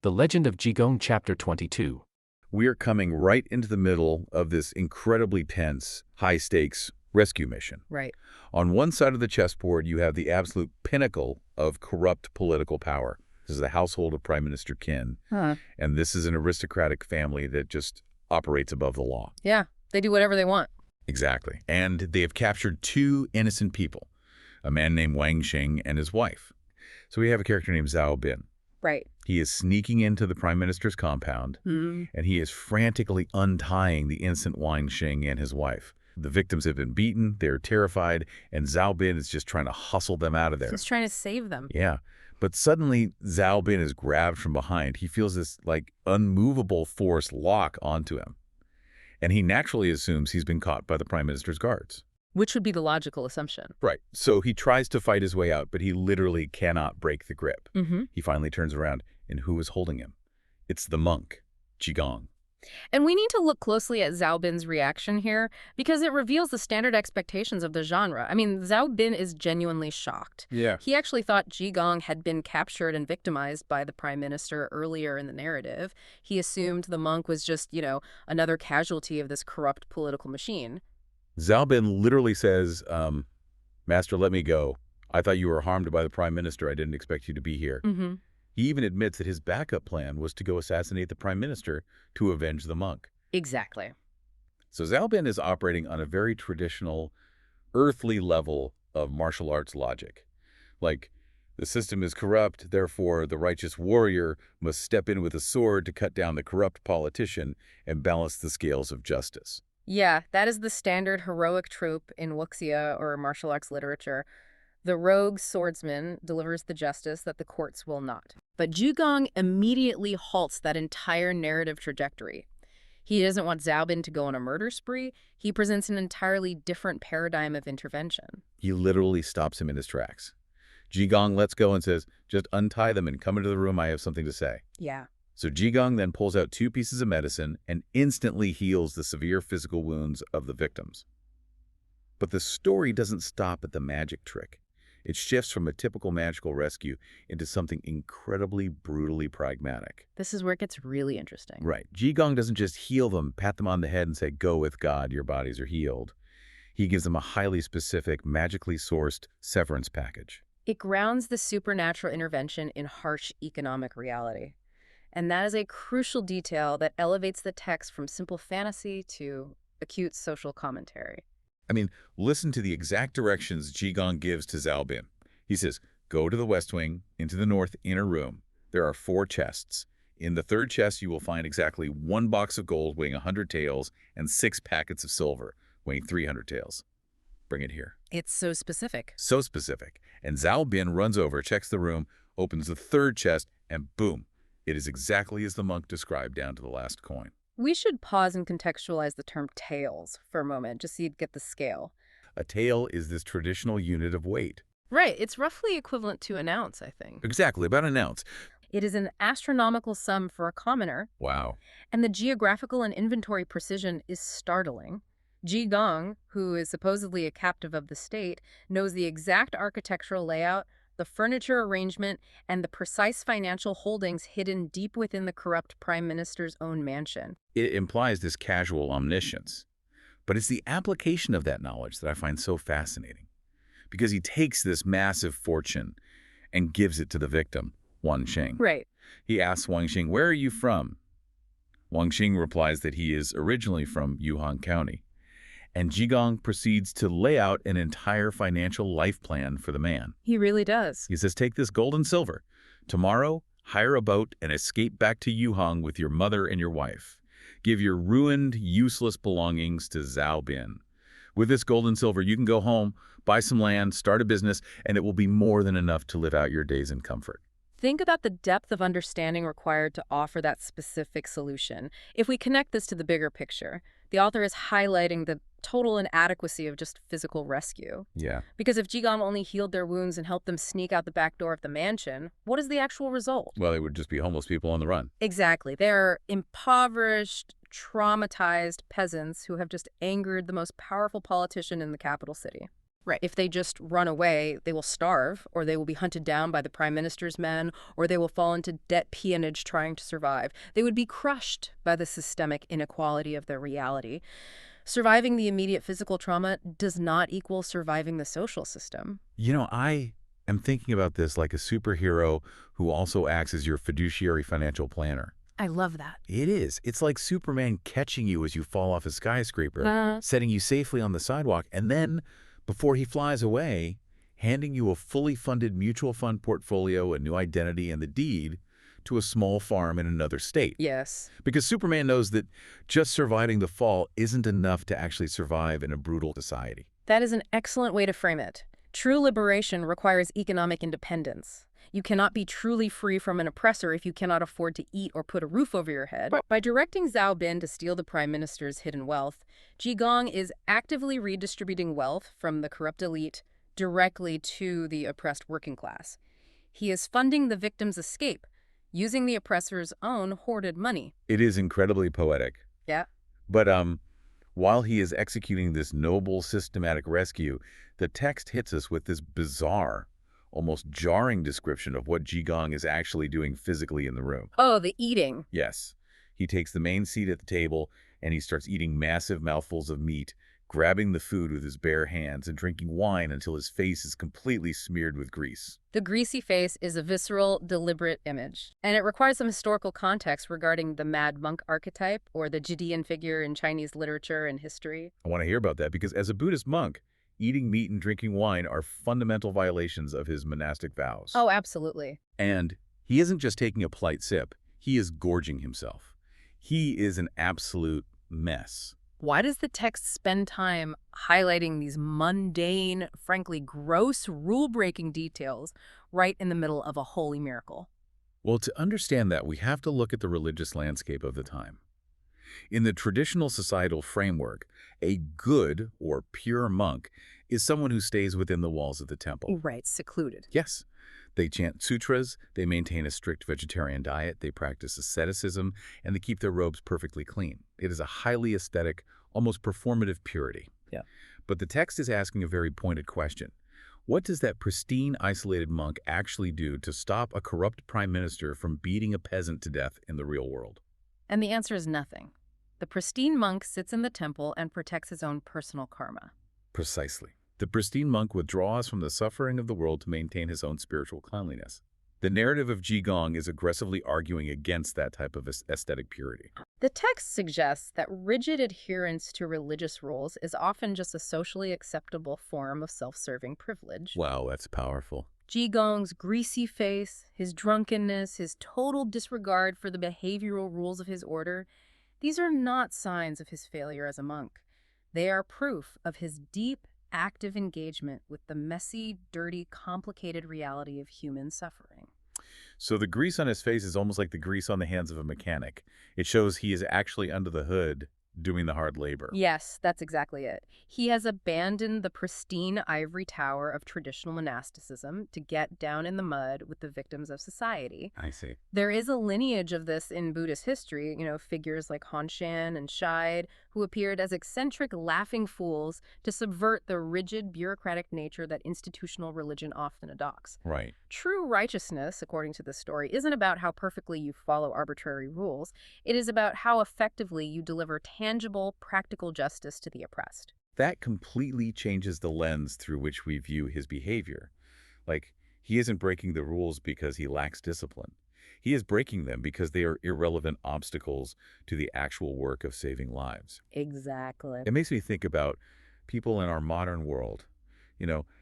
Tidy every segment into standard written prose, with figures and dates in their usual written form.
The Legend of Jigong Chapter 22. We are coming right into the middle of this incredibly tense, high-stakes rescue mission. Right. On one side of the chessboard, you have the absolute pinnacle of corrupt political power. This is the household of Prime Minister Qin, and this is an aristocratic family that just operates above the law. Yeah, they do whatever they want. Exactly. And they have captured two innocent people, a man named Wang Xing and his wife. So we have a character named Zhao Bin. Right. He is sneaking into the Prime Minister's compound, and he is frantically untying the innocent Wang Xing and his wife. The victims have been beaten, they're terrified, and Zhao Bin is just trying to hustle them out of there. He's trying to save them. Yeah. But suddenly, Zhao Bin is grabbed from behind. He feels this, unmovable force lock onto him. And he naturally assumes he's been caught by the Prime Minister's guards. Which would be the logical assumption. Right. So he tries to fight his way out, but he literally cannot break the grip. He finally turns around, and who is holding him? It's the monk, Jigong. And we need to look closely at Zhao Bin's reaction here, because it reveals the standard expectations of the genre. I mean, Zhao Bin is genuinely shocked. Yeah. He actually thought Jigong had been captured and victimized by the prime minister earlier in the narrative. He assumed the monk was just, another casualty of this corrupt political machine. Zhao Bin literally says, Master, let me go. I thought you were harmed by the Prime Minister. I didn't expect you to be here. He even admits that his backup plan was to go assassinate the Prime Minister to avenge the monk. Exactly. So Zhao Bin is operating on a very traditional, earthly level of martial arts logic. Like, the system is corrupt, therefore the righteous warrior must step in with a sword to cut down the corrupt politician and balance the scales of justice. Yeah, that is the standard heroic trope in wuxia or martial arts literature. The rogue swordsman delivers the justice that the courts will not. But Jigong immediately halts that entire narrative trajectory. He doesn't want Zhao Bin to go on a murder spree. He presents an entirely different paradigm of intervention. He literally stops him in his tracks. Jigong lets go and says, just untie them and come into the room, I have something to say. Yeah. So Jigong then pulls out 2 pieces of medicine and instantly heals the severe physical wounds of the victims. But the story doesn't stop at the magic trick. It shifts from a typical magical rescue into something incredibly brutally pragmatic. This is where it gets really interesting. Right. Jigong doesn't just heal them, pat them on the head and say, go with God, your bodies are healed. He gives them a highly specific, magically sourced severance package. It grounds the supernatural intervention in harsh economic reality. And that is a crucial detail that elevates the text from simple fantasy to acute social commentary. I mean, listen to the exact directions Jigong gives to Zhao Bin. He says, go to the west wing, into the north inner room. There are 4 chests. In the 3rd chest, you will find exactly 1 box of gold weighing 100 taels and 6 packets of silver weighing 300 taels. Bring it here. It's so specific. So specific. And Zhao Bin runs over, checks the room, opens the 3rd chest, and boom. It is exactly as the monk described down to the last coin. We should pause and contextualize the term taels for a moment, just so you'd get the scale. A tael is this traditional unit of weight. Right. It's roughly equivalent to an ounce, I think. Exactly, about an ounce. It is an astronomical sum for a commoner. Wow. And the geographical and inventory precision is startling. Jigong, who is supposedly a captive of the state, knows the exact architectural layout, the furniture arrangement, and the precise financial holdings hidden deep within the corrupt prime minister's own mansion. It implies this casual omniscience. But it's the application of that knowledge that I find so fascinating. Because he takes this massive fortune and gives it to the victim, Wang Xing. Right. He asks Wang Xing, where are you from? Wang Xing replies that he is originally from Yuhan County. And Jigong proceeds to lay out an entire financial life plan for the man. He really does. He says, take this gold and silver. Tomorrow, hire a boat and escape back to Yuhang with your mother and your wife. Give your ruined, useless belongings to Zhao Bin. With this gold and silver, you can go home, buy some land, start a business, and it will be more than enough to live out your days in comfort. Think about the depth of understanding required to offer that specific solution. If we connect this to the bigger picture, the author is highlighting the total inadequacy of just physical rescue. Yeah. Because if Jigong only healed their wounds and helped them sneak out the back door of the mansion, what is the actual result? Well, they would just be homeless people on the run. Exactly. They're impoverished, traumatized peasants who have just angered the most powerful politician in the capital city. Right. If they just run away, they will starve, or they will be hunted down by the prime minister's men, or they will fall into debt peonage trying to survive. They would be crushed by the systemic inequality of their reality. Surviving the immediate physical trauma does not equal surviving the social system. I am thinking about this like a superhero who also acts as your fiduciary financial planner. I love that. It is. It's like Superman catching you as you fall off a skyscraper, setting you safely on the sidewalk, and then, before he flies away, handing you a fully funded mutual fund portfolio, a new identity, and the deed to a small farm in another state. Yes. Because Superman knows that just surviving the fall isn't enough to actually survive in a brutal society. That is an excellent way to frame it. True liberation requires economic independence. You cannot be truly free from an oppressor if you cannot afford to eat or put a roof over your head. By directing Zhao Bin to steal the prime minister's hidden wealth, Jigong is actively redistributing wealth from the corrupt elite directly to the oppressed working class. He is funding the victim's escape, using the oppressor's own hoarded money. It is incredibly poetic. Yeah. But while he is executing this noble, systematic rescue, the text hits us with this bizarre, almost jarring description of what Jigong is actually doing physically in the room. Oh, the eating. Yes. He takes the main seat at the table, and he starts eating massive mouthfuls of meat, grabbing the food with his bare hands and drinking wine until his face is completely smeared with grease. The greasy face is a visceral, deliberate image, and it requires some historical context regarding the mad monk archetype or the Judean figure in Chinese literature and history. I want to hear about that because as a Buddhist monk, eating meat and drinking wine are fundamental violations of his monastic vows. Oh, absolutely. And he isn't just taking a polite sip, he is gorging himself. He is an absolute mess. Why does the text spend time highlighting these mundane, frankly gross, rule-breaking details right in the middle of a holy miracle? Well, to understand that, we have to look at the religious landscape of the time. In the traditional societal framework, a good or pure monk is someone who stays within the walls of the temple. Right, secluded. Yes, they chant sutras, they maintain a strict vegetarian diet, they practice asceticism, and they keep their robes perfectly clean. It is a highly aesthetic, almost performative purity. Yeah. But the text is asking a very pointed question. What does that pristine, isolated monk actually do to stop a corrupt prime minister from beating a peasant to death in the real world? And the answer is nothing. The pristine monk sits in the temple and protects his own personal karma. Precisely. The pristine monk withdraws from the suffering of the world to maintain his own spiritual cleanliness. The narrative of Jigong is aggressively arguing against that type of aesthetic purity. The text suggests that rigid adherence to religious rules is often just a socially acceptable form of self-serving privilege. Wow, that's powerful. Jigong's greasy face, his drunkenness, his total disregard for the behavioral rules of his order, these are not signs of his failure as a monk. They are proof of his deep, active engagement with the messy, dirty, complicated reality of human suffering. So the grease on his face is almost like the grease on the hands of a mechanic. It shows he is actually under the hood doing the hard labor. Yes, that's exactly it. He has abandoned the pristine ivory tower of traditional monasticism to get down in the mud with the victims of society. I see. There is a lineage of this in Buddhist history, figures like Honshan and Shide, who appeared as eccentric, laughing fools to subvert the rigid, bureaucratic nature that institutional religion often adopts. Right. True righteousness, according to this story, isn't about how perfectly you follow arbitrary rules. It is about how effectively you deliver tangible, practical justice to the oppressed. That completely changes the lens through which we view his behavior. Like, he isn't breaking the rules because he lacks discipline. He is breaking them because they are irrelevant obstacles to the actual work of saving lives. Exactly. It makes me think about people in our modern world.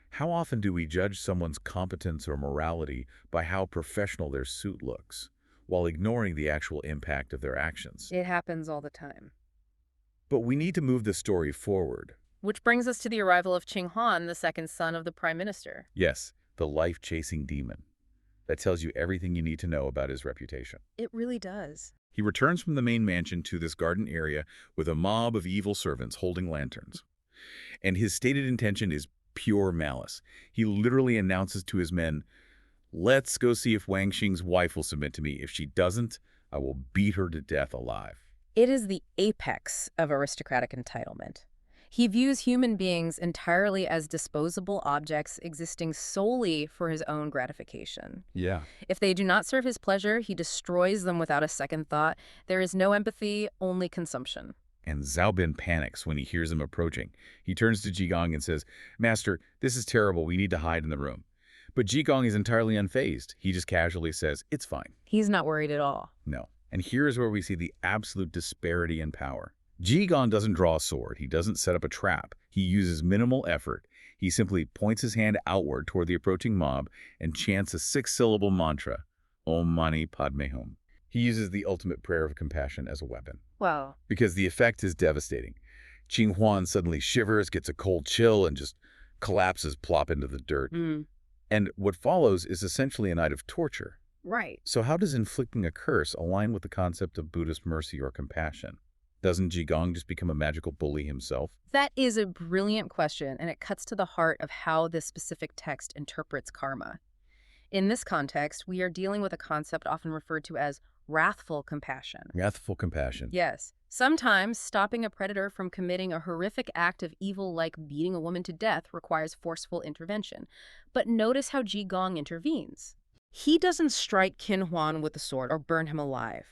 How often do we judge someone's competence or morality by how professional their suit looks, while ignoring the actual impact of their actions? It happens all the time. But we need to move the story forward. Which brings us to the arrival of Qing Han, the second son of the prime minister. Yes, the life-chasing demon. That tells you everything you need to know about his reputation. It really does. He returns from the main mansion to this garden area with a mob of evil servants holding lanterns. And his stated intention is pure malice. He literally announces to his men, "Let's go see if Wang Xing's wife will submit to me. If she doesn't, I will beat her to death alive." It is the apex of aristocratic entitlement. He views human beings entirely as disposable objects existing solely for his own gratification. Yeah. If they do not serve his pleasure, he destroys them without a second thought. There is no empathy, only consumption. And Zhaobin panics when he hears him approaching. He turns to Jigong and says, "Master, this is terrible. We need to hide in the room." But Jigong is entirely unfazed. He just casually says, "It's fine." He's not worried at all. No. And here's where we see the absolute disparity in power. Jigong doesn't draw a sword. He doesn't set up a trap. He uses minimal effort. He simply points his hand outward toward the approaching mob and chants a 6-syllable mantra, Om Mani Padme Hum. He uses the ultimate prayer of compassion as a weapon. Wow. Because the effect is devastating. Qing Huan suddenly shivers, gets a cold chill, and just collapses plop into the dirt. And what follows is essentially a night of torture. Right. So how does inflicting a curse align with the concept of Buddhist mercy or compassion? Doesn't Jigong just become a magical bully himself? That is a brilliant question, and it cuts to the heart of how this specific text interprets karma. In this context, we are dealing with a concept often referred to as wrathful compassion. Wrathful compassion. Yes. Sometimes stopping a predator from committing a horrific act of evil like beating a woman to death requires forceful intervention. But notice how Jigong intervenes. He doesn't strike Qin Huan with a sword or burn him alive.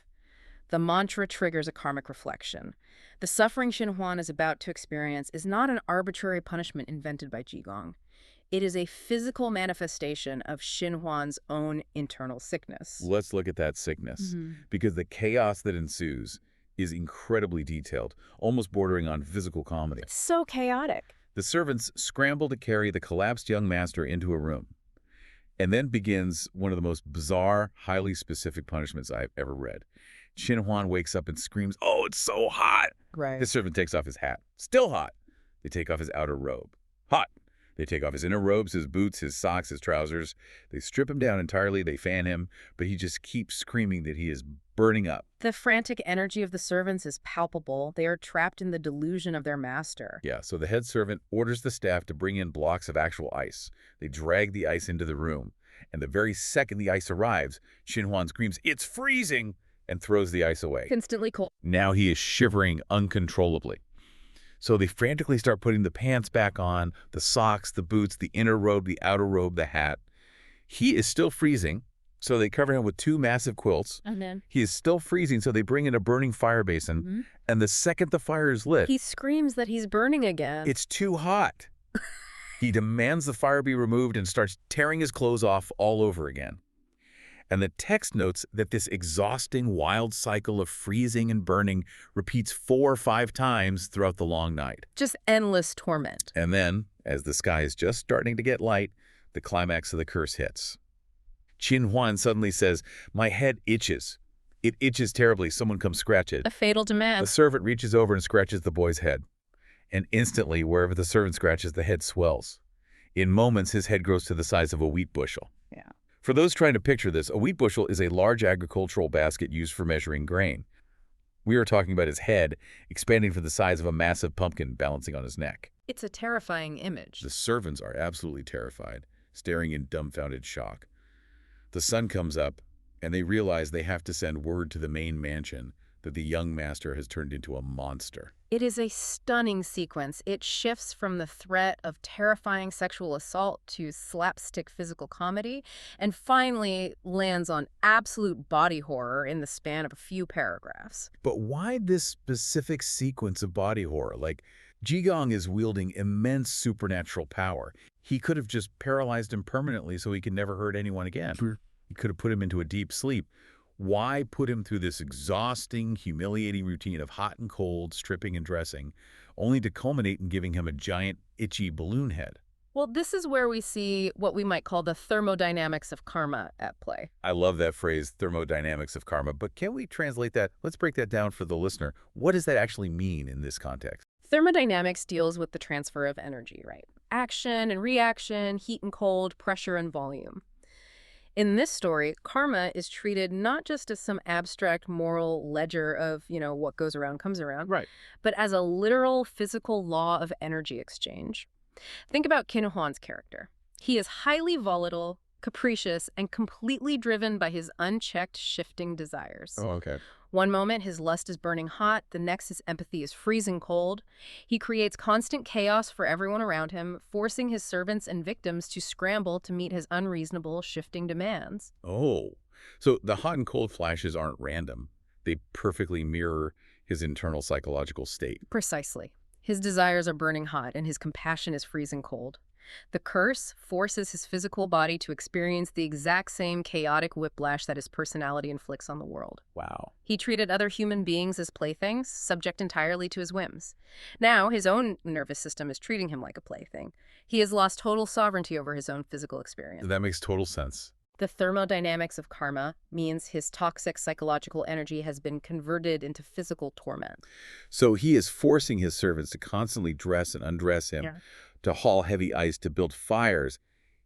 The mantra triggers a karmic reflection. The suffering Qin Huan is about to experience is not an arbitrary punishment invented by Jigong. It is a physical manifestation of Qin Huan's own internal sickness. Let's look at that sickness. Because the chaos that ensues is incredibly detailed, almost bordering on physical comedy. So chaotic. The servants scramble to carry the collapsed young master into a room. And then begins one of the most bizarre, highly specific punishments I've ever read. Qin Huan wakes up and screams, "Oh, it's so hot!" Right. The servant takes off his hat. Still hot. They take off his outer robe. Hot. They take off his inner robes, his boots, his socks, his trousers. They strip him down entirely. They fan him, but he just keeps screaming that he is burning up. The frantic energy of the servants is palpable. They are trapped in the delusion of their master. Yeah, so the head servant orders the staff to bring in blocks of actual ice. They drag the ice into the room. And the very second the ice arrives, Qin Huan screams, "It's freezing!" and throws the ice away. Instantly cold. Now he is shivering uncontrollably. So they frantically start putting the pants back on, the socks, the boots, the inner robe, the outer robe, the hat. He is still freezing, so they cover him with 2 massive quilts. And then He is still freezing, so they bring in a burning fire basin. And the second the fire is lit, he screams that he's burning again. it's too hot. He demands the fire be removed and starts tearing his clothes off all over again. And the text notes that this exhausting, wild cycle of freezing and burning repeats 4 or 5 times throughout the long night. Just endless torment. And then, as the sky is just starting to get light, the climax of the curse hits. Qin Huan suddenly says, "My head itches. It itches terribly. Someone come scratch it." A fatal The demand. servant reaches over and scratches the boy's head. And instantly, wherever the servant scratches, the head swells. In moments, his head grows to the size of a wheat bushel. Yeah. For those trying to picture this, a wheat bushel is a large agricultural basket used for measuring grain. We are talking about his head expanding to the size of a massive pumpkin balancing on his neck. It's a terrifying image. The servants are absolutely terrified, staring in dumbfounded shock. The sun comes up, and they realize they have to send word to the main mansion that the young master has turned into a monster. It is a stunning sequence. It shifts from the threat of terrifying sexual assault to slapstick physical comedy, and finally lands on absolute body horror in the span of a few paragraphs. But why this specific sequence of body horror? Like, Jigong is wielding immense supernatural power. He could have just paralyzed him permanently so he could never hurt anyone again. He could have put him into a deep sleep. Why put him through this exhausting, humiliating routine of hot and cold, stripping and dressing, only to culminate in giving him a giant, itchy balloon head? Well, this is where we see what we might call the thermodynamics of karma at play. I love that phrase, thermodynamics of karma, but can we translate that? Let's break that down for the listener. What does that actually mean in this context? Thermodynamics deals with the transfer of energy, right? Action and reaction, heat and cold, pressure and volume. In this story, karma is treated not just as some abstract moral ledger of, what goes around comes around, Right. but as a literal physical law of energy exchange. Think about Qin Huan's character. He is highly volatile, capricious, and completely driven by his unchecked shifting desires. Oh, okay. One moment, his lust is burning hot. The next, his empathy is freezing cold. He creates constant chaos for everyone around him, forcing his servants and victims to scramble to meet his unreasonable, shifting demands. Oh, so the hot and cold flashes aren't random. They perfectly mirror his internal psychological state. Precisely. His desires are burning hot, and his compassion is freezing cold. The curse forces his physical body to experience the exact same chaotic whiplash that his personality inflicts on the world. Wow. He treated other human beings as playthings, subject entirely to his whims. Now, his own nervous system is treating him like a plaything. He has lost total sovereignty over his own physical experience. That makes total sense. The thermodynamics of karma means his toxic psychological energy has been converted into physical torment. So he is forcing his servants to constantly dress and undress him, to haul heavy ice, to build fires.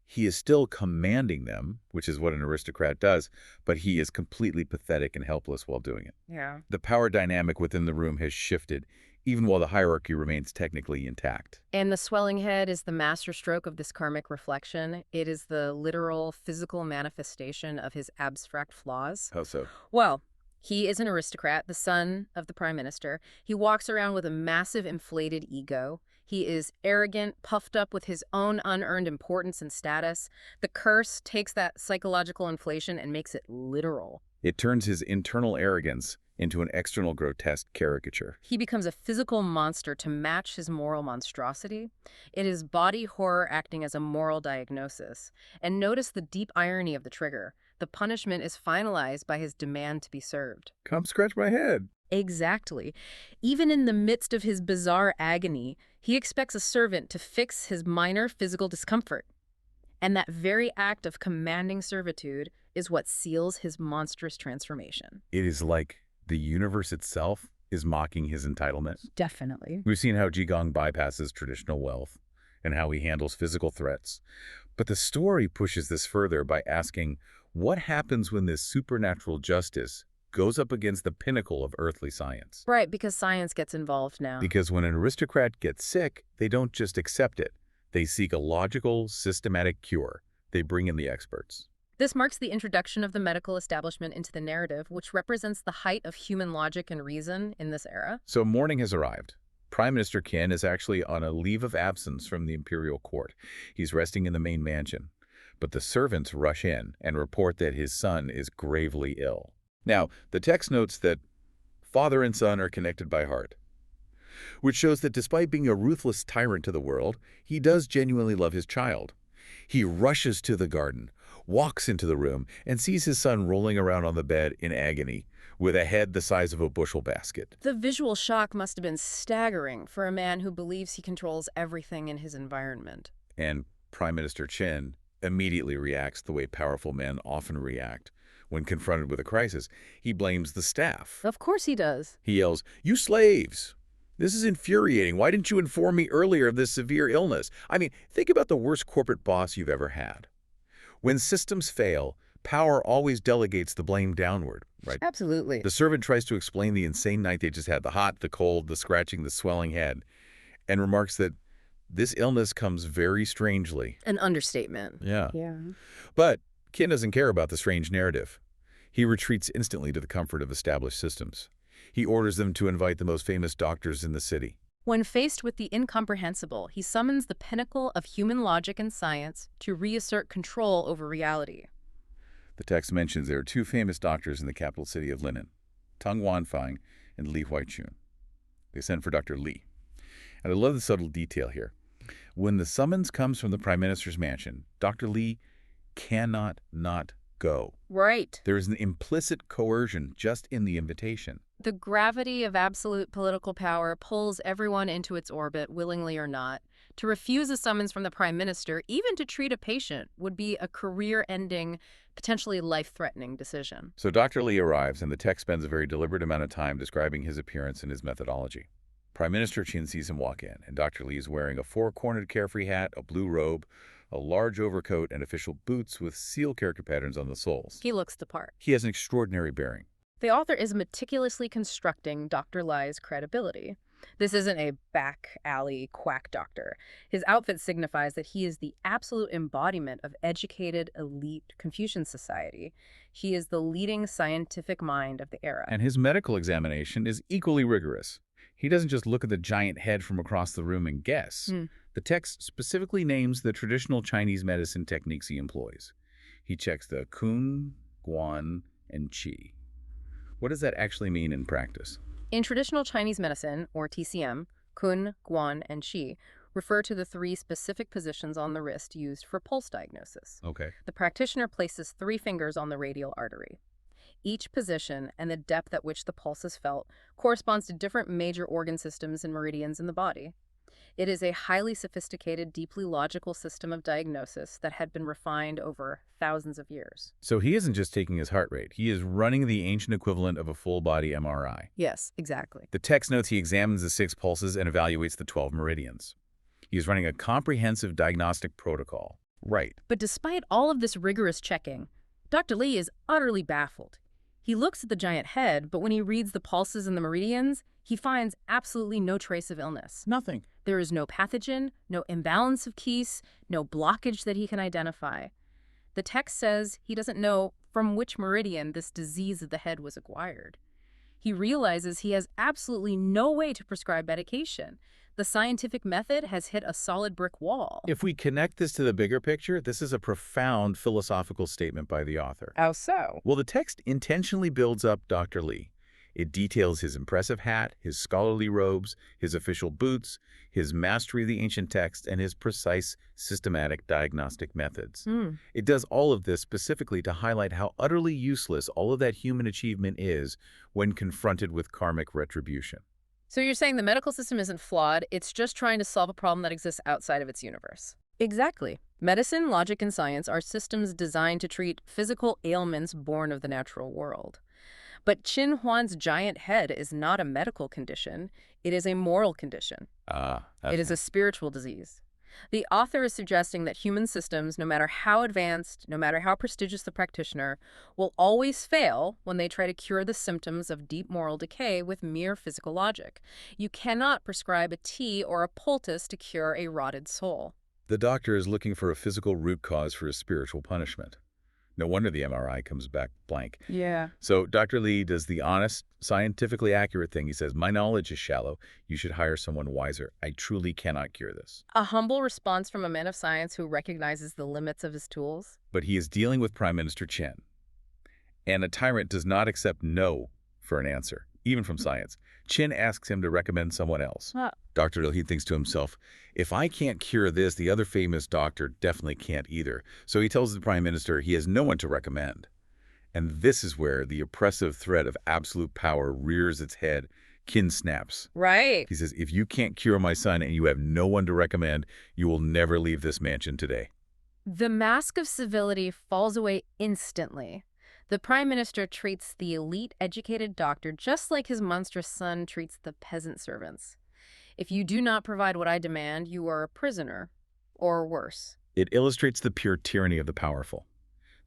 He is still commanding them, which is what an aristocrat does, but he is completely pathetic and helpless while doing it. Yeah. The power dynamic within the room has shifted, even while the hierarchy remains technically intact. And the swelling head is the masterstroke of this karmic reflection. It is the literal physical manifestation of his abstract flaws. How so? Well, he is an aristocrat, the son of the prime minister. He walks around with a massive inflated ego. He is arrogant, puffed up with his own unearned importance and status. The curse takes that psychological inflation and makes it literal. It turns his internal arrogance into an external grotesque caricature. He becomes a physical monster to match his moral monstrosity. It is body horror acting as a moral diagnosis. And notice the deep irony of the trigger. The punishment is finalized by his demand to be served. Come scratch my head. Exactly. Even in the midst of his bizarre agony, he expects a servant to fix his minor physical discomfort. And that very act of commanding servitude is what seals his monstrous transformation. It is like the universe itself is mocking his entitlement. Definitely. We've seen how Jigong bypasses traditional wealth and how he handles physical threats. But the story pushes this further by asking, what happens when this supernatural justice goes up against the pinnacle of earthly science? Right, because science gets involved now. Because when an aristocrat gets sick, they don't just accept it. They seek a logical, systematic cure. They bring in the experts. This marks the introduction of the medical establishment into the narrative, which represents the height of human logic and reason in this era. So morning has arrived. Prime Minister Qin is actually on a leave of absence from the imperial court. He's resting in the main mansion. But the servants rush in and report that his son is gravely ill. Now, the text notes that father and son are connected by heart, which shows that despite being a ruthless tyrant to the world, he does genuinely love his child. He rushes to the garden, walks into the room, and sees his son rolling around on the bed in agony, with a head the size of a bushel basket. The visual shock must have been staggering for a man who believes he controls everything in his environment. And Prime Minister Qin immediately reacts the way powerful men often react when confronted with a crisis. He blames the staff. Of course he does. He yells, "You slaves! This is infuriating. Why didn't you inform me earlier of this severe illness?" I mean, think about the worst corporate boss you've ever had. When systems fail, power always delegates the blame downward, right? Absolutely. The servant tries to explain the insane night they just had, the hot, the cold, the scratching, the swelling head, and remarks that this illness comes very strangely. An understatement. Yeah. Yeah. But Qin doesn't care about the strange narrative. He retreats instantly to the comfort of established systems. He orders them to invite the most famous doctors in the city. When faced with the incomprehensible, he summons the pinnacle of human logic and science to reassert control over reality. The text mentions there are two famous doctors in the capital city of Linen, Tung Wanfang and Li Huaichun. They send for Dr. Li. And I love the subtle detail here. When the summons comes from the Prime Minister's mansion, Dr. Li cannot not go. Right. There is an implicit coercion just in the invitation. The gravity of absolute political power pulls everyone into its orbit, willingly or not. To refuse a summons from the prime minister, even to treat a patient, would be a career-ending, potentially life-threatening decision. So Dr. Li arrives, and the text spends a very deliberate amount of time describing his appearance and his methodology. Prime Minister Qin sees him walk in, and Dr. Li is wearing a four-cornered carefree hat, a blue robe, a large overcoat, and official boots with seal character patterns on the soles. He looks the part. He has an extraordinary bearing. The author is meticulously constructing Dr. Li's credibility. This isn't a back alley quack doctor. His outfit signifies that he is the absolute embodiment of educated, elite Confucian society. He is the leading scientific mind of the era. And his medical examination is equally rigorous. He doesn't just look at the giant head from across the room and guess. The text specifically names the traditional Chinese medicine techniques he employs. He checks the Kun, Guan, and Qi. What does that actually mean in practice? In traditional Chinese medicine, or TCM, Kun, Guan, and Qi refer to the 3 specific positions on the wrist used for pulse diagnosis. Okay. The practitioner places 3 fingers on the radial artery. Each position and the depth at which the pulse is felt corresponds to different major organ systems and meridians in the body. It is a highly sophisticated, deeply logical system of diagnosis that had been refined over thousands of years. So he isn't just taking his heart rate. He is running the ancient equivalent of a full-body MRI. Yes, exactly. The text notes he examines the 6 pulses and evaluates the 12 meridians. He is running a comprehensive diagnostic protocol. Right. But despite all of this rigorous checking, Dr. Li is utterly baffled. He looks at the giant head, but when he reads the pulses and the meridians, he finds absolutely no trace of illness. Nothing. There is no pathogen, no imbalance of Keys, no blockage that he can identify. The text says he doesn't know from which meridian this disease of the head was acquired. He realizes he has absolutely no way to prescribe medication. The scientific method has hit a solid brick wall. If we connect this to the bigger picture, this is a profound philosophical statement by the author. How so? Well, the text intentionally builds up Dr. Li. It details his impressive hat, his scholarly robes, his official boots, his mastery of the ancient text, and his precise, systematic diagnostic methods. It does all of this specifically to highlight how utterly useless all of that human achievement is when confronted with karmic retribution. So you're saying the medical system isn't flawed, it's just trying to solve a problem that exists outside of its universe. Exactly. Medicine, logic, and science are systems designed to treat physical ailments born of the natural world. But Qin Huan's giant head is not a medical condition. It is a moral condition. It is a spiritual disease. The author is suggesting that human systems, no matter how advanced, no matter how prestigious the practitioner, will always fail when they try to cure the symptoms of deep moral decay with mere physical logic. You cannot prescribe a tea or a poultice to cure a rotted soul. The doctor is looking for a physical root cause for a spiritual punishment. No wonder the MRI comes back blank. Yeah. So Dr. Li does the honest, scientifically accurate thing. He says, my knowledge is shallow. You should hire someone wiser. I truly cannot cure this. A humble response from a man of science who recognizes the limits of his tools. But he is dealing with Prime Minister Chen. And a tyrant does not accept no for an answer, even from science. Chen asks him to recommend someone else. Dr. Li thinks to himself, if I can't cure this, the other famous doctor definitely can't either. So he tells the Prime Minister he has no one to recommend. And this is where the oppressive threat of absolute power rears its head. Qin snaps. Right. He says, if you can't cure my son and you have no one to recommend, you will never leave this mansion today. The mask of civility falls away instantly. The Prime Minister treats the elite educated doctor just like his monstrous son treats the peasant servants. If you do not provide what I demand, you are a prisoner, or worse. It illustrates the pure tyranny of the powerful.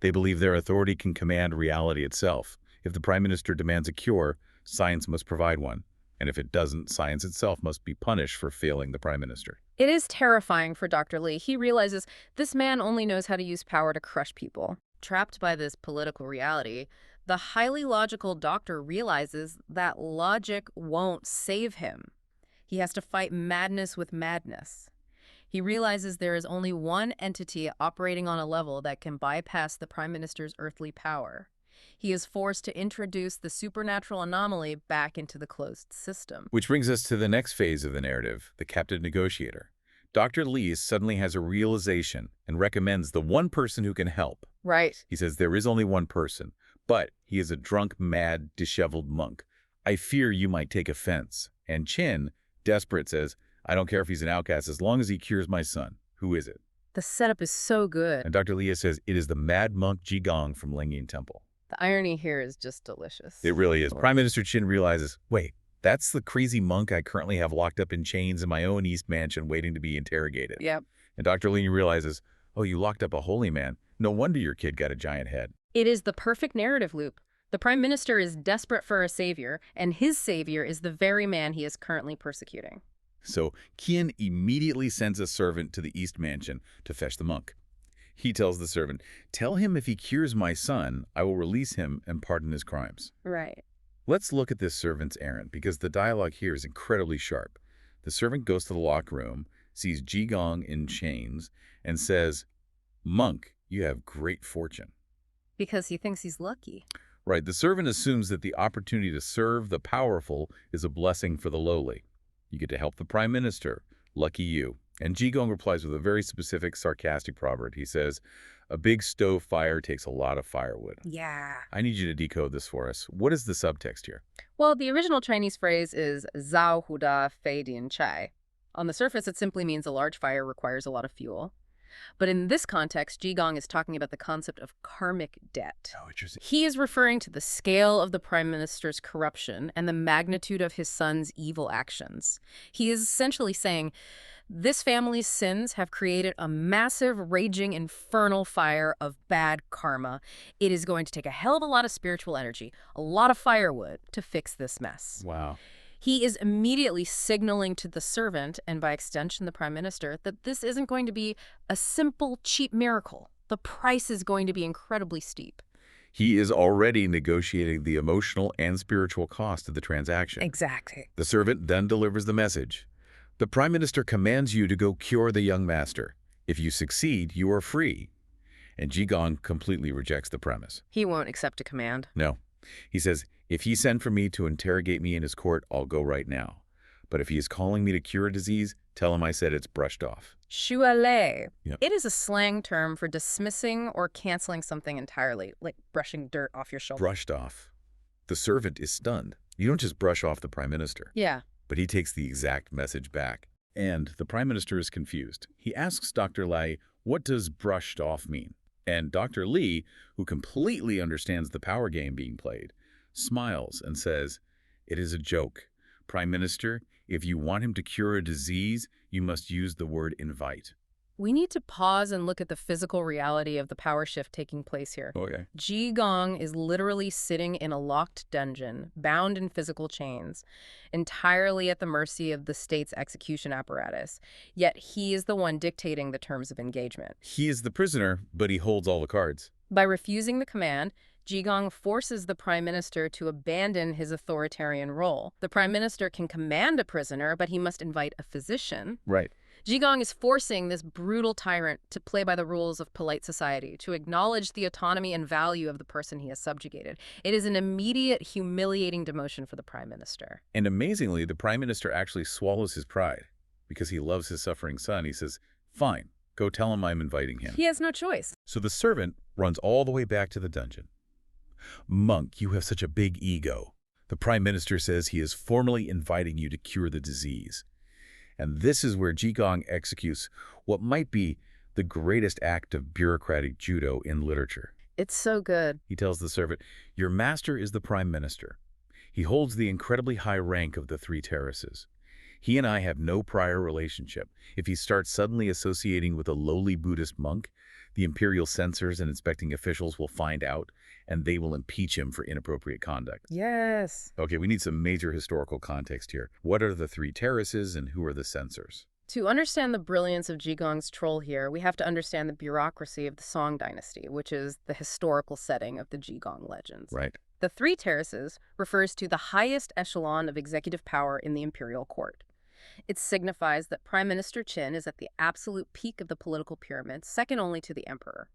They believe their authority can command reality itself. If the Prime Minister demands a cure, science must provide one. And if it doesn't, science itself must be punished for failing the Prime Minister. It is terrifying for Dr. Li. He realizes this man only knows how to use power to crush people. Trapped by this political reality, the highly logical doctor realizes that logic won't save him. He has to fight madness with madness. He realizes there is only one entity operating on a level that can bypass the Prime Minister's earthly power. He is forced to introduce the supernatural anomaly back into the closed system. Which brings us to the next phase of the narrative, the captive negotiator. Dr. Li suddenly has a realization and recommends the one person who can help. Right. He says there is only one person, but he is a drunk, mad, disheveled monk. I fear you might take offense. And Qin, desperate, says, I don't care if he's an outcast as long as he cures my son. Who is it? The setup is so good. And Dr. Li says it is the mad monk Jigong from Lingyin Temple. The irony here is just delicious. It really is. Prime Minister Qin realizes, wait, that's the crazy monk I currently have locked up in chains in my own East Mansion waiting to be interrogated. Yep. And Dr. Li realizes, oh, you locked up a holy man. No wonder your kid got a giant head. It is the perfect narrative loop. The prime minister is desperate for a savior, and his savior is the very man he is currently persecuting. So Qian immediately sends a servant to the East Mansion to fetch the monk. He tells the servant, "Tell him if he cures my son, I will release him and pardon his crimes." Right. Let's look at this servant's errand, because the dialogue here is incredibly sharp. The servant goes to the locked room, sees Jigong in chains, and says, "Monk, you have great fortune." Because he thinks he's lucky. Right, the servant assumes that the opportunity to serve the powerful is a blessing for the lowly. You get to help the prime minister. Lucky you. And Jigong replies with a very specific, sarcastic proverb. He says, "A big stove fire takes a lot of firewood." Yeah. I need you to decode this for us. What is the subtext here? Well, the original Chinese phrase is Zhao Huda Fei Dian Chai. On the surface, it simply means a large fire requires a lot of fuel. But in this context, Jigong is talking about the concept of karmic debt. Oh, interesting. He is referring to the scale of the prime minister's corruption and the magnitude of his son's evil actions. He is essentially saying, this family's sins have created a massive, raging, infernal fire of bad karma. It is going to take a hell of a lot of spiritual energy, a lot of firewood, to fix this mess. Wow. He is immediately signaling to the servant, and by extension the prime minister, that this isn't going to be a simple, cheap miracle. The price is going to be incredibly steep. He is already negotiating the emotional and spiritual cost of the transaction. Exactly. The servant then delivers the message. The prime minister commands you to go cure the young master. If you succeed, you are free. And Jigong completely rejects the premise. He won't accept a command. No. He says, if he sent for me to interrogate me in his court, I'll go right now. But if he is calling me to cure a disease, tell him I said it's brushed off. Shuale. Yep. It is a slang term for dismissing or canceling something entirely, like brushing dirt off your shoulder. Brushed off. The servant is stunned. You don't just brush off the prime minister. Yeah. But he takes the exact message back. And the prime minister is confused. He asks Dr. Lai, what does brushed off mean? And Dr. Li, who completely understands the power game being played, smiles and says, it is a joke. Prime Minister, if you want him to cure a disease, you must use the word invite. We need to pause and look at the physical reality of the power shift taking place here. Okay. Jigong is literally sitting in a locked dungeon, bound in physical chains, entirely at the mercy of the state's execution apparatus. Yet he is the one dictating the terms of engagement. He is the prisoner, but he holds all the cards. By refusing the command, Jigong forces the prime minister to abandon his authoritarian role. The prime minister can command a prisoner, but he must invite a physician. Right. Jigong is forcing this brutal tyrant to play by the rules of polite society, to acknowledge the autonomy and value of the person he has subjugated. It is an immediate, humiliating demotion for the prime minister. And amazingly, the prime minister actually swallows his pride because he loves his suffering son. He says, fine, go tell him I'm inviting him. He has no choice. So the servant runs all the way back to the dungeon. Monk, you have such a big ego. The prime minister says he is formally inviting you to cure the disease. And this is where Jigong executes what might be the greatest act of bureaucratic judo in literature. It's so good. He tells the servant, your master is the prime minister. He holds the incredibly high rank of the three terraces. He and I have no prior relationship. If he starts suddenly associating with a lowly Buddhist monk, the imperial censors and inspecting officials will find out, and they will impeach him for inappropriate conduct. Yes. Okay, we need some major historical context here. What are the three terraces and who are the censors? To understand the brilliance of Jigong's troll here, we have to understand the bureaucracy of the Song dynasty, which is the historical setting of the Jigong legends. Right. The three terraces refers to the highest echelon of executive power in the imperial court. It signifies that Prime Minister Qin is at the absolute peak of the political pyramid, second only to the emperor.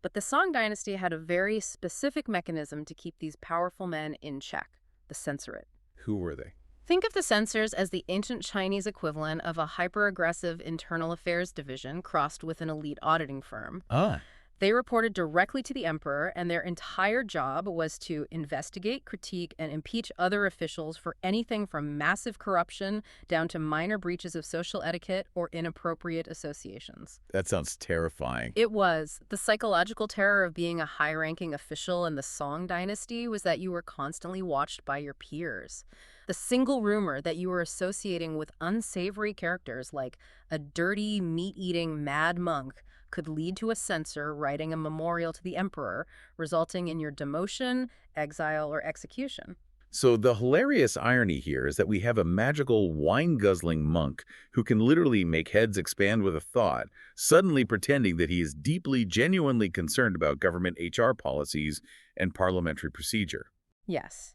But the Song dynasty had a very specific mechanism to keep these powerful men in check, the censorate. Who were they? Think of the censors as the ancient Chinese equivalent of a hyper-aggressive internal affairs division crossed with an elite auditing firm. Ah. They reported directly to the emperor, and their entire job was to investigate, critique, and impeach other officials for anything from massive corruption down to minor breaches of social etiquette or inappropriate associations. That sounds terrifying. It was. The psychological terror of being a high-ranking official in the Song dynasty was that you were constantly watched by your peers. The single rumor that you were associating with unsavory characters like a dirty, meat-eating mad monk could lead to a censor writing a memorial to the emperor, resulting in your demotion, exile, or execution. So the hilarious irony here is that we have a magical wine-guzzling monk who can literally make heads expand with a thought, suddenly pretending that he is deeply, genuinely concerned about government HR policies and parliamentary procedure. Yes.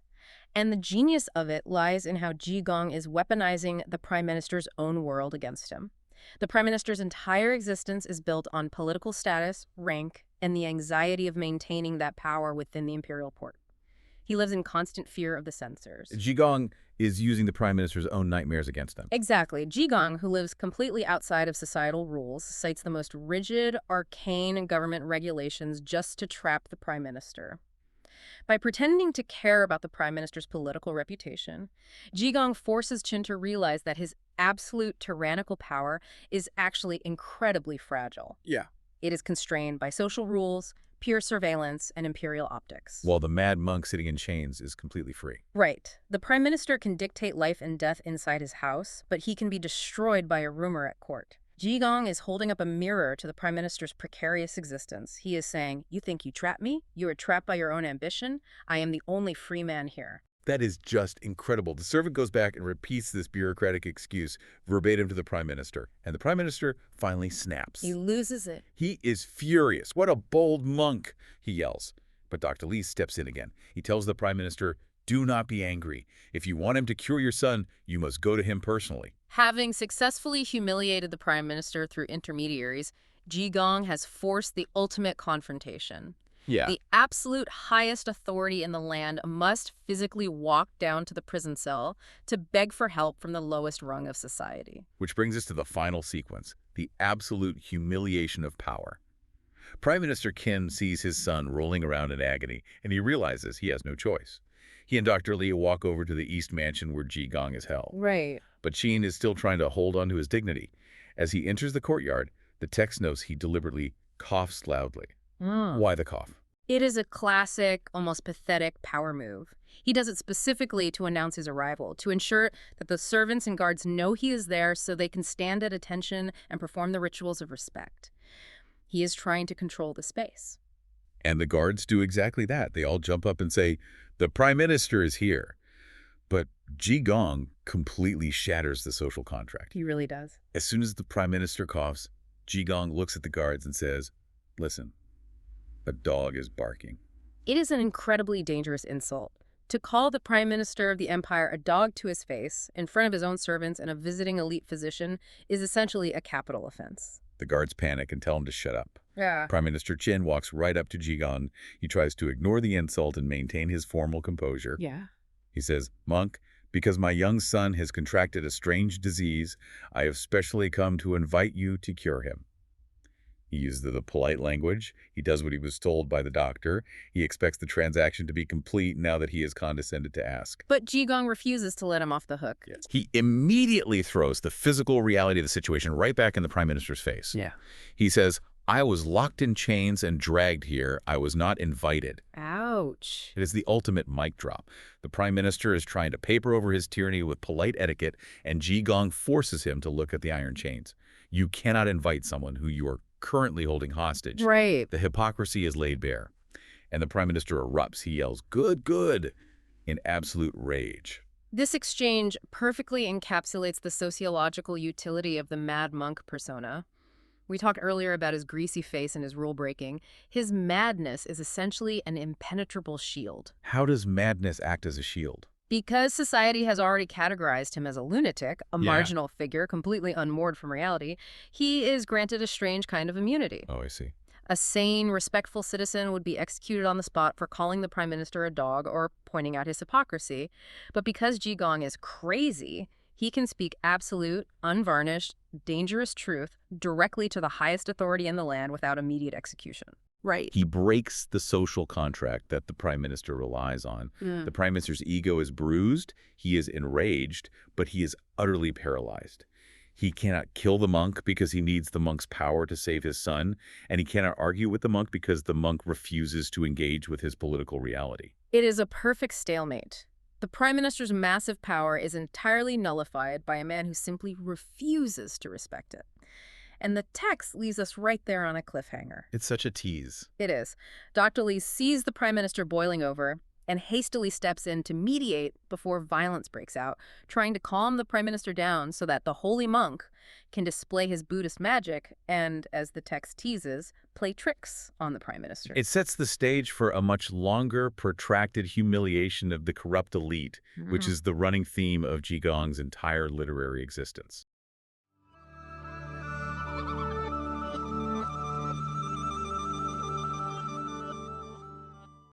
And the genius of it lies in how Jigong is weaponizing the prime minister's own world against him. The prime minister's entire existence is built on political status, rank, and the anxiety of maintaining that power within the imperial court. He lives in constant fear of the censors. Jigong is using the prime minister's own nightmares against him. Exactly. Jigong, who lives completely outside of societal rules, cites the most rigid, arcane government regulations just to trap the prime minister. By pretending to care about the prime minister's political reputation, Jigong forces Qin to realize that his absolute tyrannical power is actually incredibly fragile. Yeah. It is constrained by social rules, pure surveillance, and imperial optics. While the mad monk sitting in chains is completely free. Right. The prime minister can dictate life and death inside his house, but he can be destroyed by a rumor at court. Jigong is holding up a mirror to the prime minister's precarious existence. He is saying, "You think you trap me? You are trapped by your own ambition? I am the only free man here." That is just incredible. The servant goes back and repeats this bureaucratic excuse verbatim to the prime minister, and the prime minister finally snaps. He loses it. He is furious. "What a bold monk," he yells. But Dr. Lee steps in again. He tells the prime minister, "Do not be angry. If you want him to cure your son, you must go to him personally." Having successfully humiliated the prime minister through intermediaries, Jigong has forced the ultimate confrontation. Yeah. The absolute highest authority in the land must physically walk down to the prison cell to beg for help from the lowest rung of society. Which brings us to the final sequence, the absolute humiliation of power. Prime Minister Qin sees his son rolling around in agony, and he realizes he has no choice. He and Dr. Lee walk over to the East Mansion where Jigong is held. Right. But Qin is still trying to hold on to his dignity. As he enters the courtyard, the text notes he deliberately coughs loudly. Why the cough? It is a classic, almost pathetic power move. He does it specifically to announce his arrival, to ensure that the servants and guards know he is there so they can stand at attention and perform the rituals of respect. He is trying to control the space. And the guards do exactly that. They all jump up and say, "The prime minister is here." But Jigong completely shatters the social contract. He really does. As soon as the prime minister coughs, Jigong looks at the guards and says, "Listen, a dog is barking." It is an incredibly dangerous insult. To call the prime minister of the empire a dog to his face, in front of his own servants and a visiting elite physician, is essentially a capital offense. The guards panic and tell him to shut up. Yeah. Prime Minister Qin walks right up to Jigong. He tries to ignore the insult and maintain his formal composure. Yeah. He says, "Monk, because my young son has contracted a strange disease, I have specially come to invite you to cure him." He uses the polite language. He does what he was told by the doctor. He expects the transaction to be complete now that he has condescended to ask. But Jigong refuses to let him off the hook. Yes. He immediately throws the physical reality of the situation right back in the prime minister's face. Yeah. He says, "I was locked in chains and dragged here. I was not invited." Ouch. It is the ultimate mic drop. The prime minister is trying to paper over his tyranny with polite etiquette, and Jigong forces him to look at the iron chains. You cannot invite someone who you are currently holding hostage. Right. The hypocrisy is laid bare. And the prime minister erupts. He yells, "Good, good," in absolute rage. This exchange perfectly encapsulates the sociological utility of the mad monk persona. We talked earlier about his greasy face and his rule breaking. His madness is essentially an impenetrable shield. How does madness act as a shield? Because society has already categorized him as a lunatic, a Yeah. marginal figure completely unmoored from reality, he is granted a strange kind of immunity. Oh, I see. A sane, respectful citizen would be executed on the spot for calling the prime minister a dog or pointing out his hypocrisy. But because Jigong is crazy, he can speak absolute, unvarnished, dangerous truth directly to the highest authority in the land without immediate execution. Right. He breaks the social contract that the prime minister relies on. The prime minister's ego is bruised, he is enraged, but he is utterly paralyzed. He cannot kill the monk because he needs the monk's power to save his son, and he cannot argue with the monk because the monk refuses to engage with his political reality. It is a perfect stalemate. The prime minister's massive power is entirely nullified by a man who simply refuses to respect it. And the text leaves us right there on a cliffhanger. It's such a tease. It is. Dr. Lee sees the prime minister boiling over and hastily steps in to mediate before violence breaks out, trying to calm the prime minister down so that the holy monk can display his Buddhist magic and, as the text teases, play tricks on the prime minister. It sets the stage for a much longer, protracted humiliation of the corrupt elite, which is the running theme of Jigong's entire literary existence.